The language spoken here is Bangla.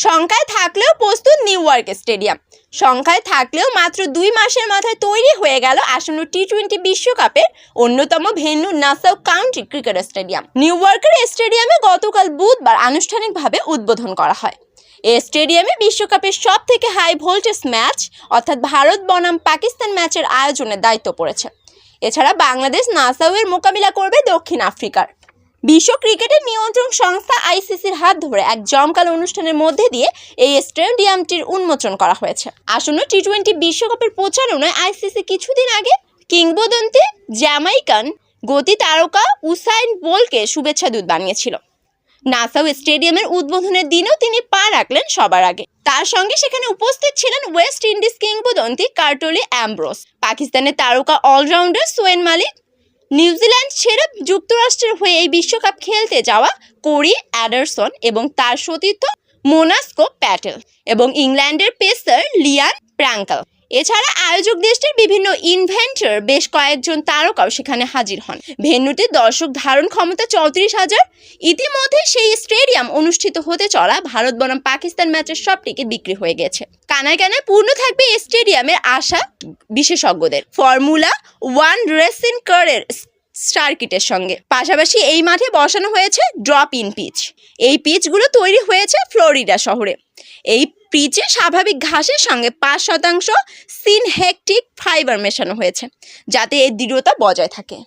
সংখ্যায় থাকলেও প্রস্তুত নিউ ইয়র্ক স্টেডিয়াম। সংখ্যায় থাকলেও মাত্র 2 মাসের মাথায় তৈরি হয়ে গেল আসন্ন টি-20 বিশ্বকাপের অন্যতম venue Nassau county cricket stadium. New ইয়র্কের স্টেডিয়ামে গতকাল বুধবার আনুষ্ঠানিকভাবে উদ্বোধন করা হয়। এই স্টেডিয়ামে বিশ্বকাপের সবথেকে হাই ভোল্টেজ ম্যাচ অর্থাৎ ভারত বনাম পাকিস্তান ম্যাচের আয়োজনের দায়িত্ব পড়েছে। এছাড়া বাংলাদেশ নাসাউয়ের মোকাবিলা করবে দক্ষিণ আফ্রিকার। বিশ্ব ক্রিকেটের নিয়ন্ত্রক সংস্থা আইসিসির হাত ধরে এক জমকালো অনুষ্ঠানের মধ্যে দিয়ে এই স্টেডিয়ামটির উন্মোচন করা হয়েছে। আসন্ন টি-20 বিশ্বকাপের প্রচারণায় আইসিসি কিছুদিন আগে কিংবদন্তি জ্যামাইকান গতি তারকা উসাইন বোল্টকে শুভেচ্ছা দূত বানিয়েছিল। নাসাউ স্টেডিয়ামের উদ্বোধনের দিনেও তিনি পা রাখলেন সবার আগে। তার সঙ্গে সেখানে উপস্থিত ছিলেন ওয়েস্ট ইন্ডিজ কিংবদন্তি কার্টলি অ্যামব্রোস, পাকিস্তানের তারকা অলরাউন্ডার সোয়েন মালিক, নিউজিল্যান্ড ছেড়ে যুক্তরাষ্ট্রের হয়ে এই বিশ্বকাপ খেলতে যাওয়া কোরি অ্যান্ডারসন এবং তার সতীর্থ মোনাস্কো প্যাটেল এবং ইংল্যান্ডের পেসার লিয়ান প্র্যাঙ্কেল। এছাড়া আয়োজক দেশটির বিভিন্ন ইনভেন্টর বেশ কয়েকজন তারকাও সেখানে হাজির হন। ভেন্যুতে দর্শক ধারণ ক্ষমতা 34,000। ইতিমধ্যে সেই স্টেডিয়াম অনুষ্ঠিত হতে চলা ভারত বনাম পাকিস্তান ম্যাচের সব টিকিট বিক্রি হয়ে গেছে। কানায় কানায় পূর্ণ থাকবে এই স্টেডিয়ামের আশা বিশেষজ্ঞদের ফর্মুলা 1 রেসিং কারের সার্কিটের সঙ্গে। পাশাপাশি এই মাঠে বসানো হয়েছে ড্রপ ইন পিচ। এই পিচগুলো তৈরি হয়েছে ফ্লোরিডা শহরে। এই পিচে স্বাভাবিক ঘাসের সঙ্গে 5% সিনথেটিক ফাইবার মেশানো হয়েছে, যাতে এর দৃঢ়তা বজায় থাকে।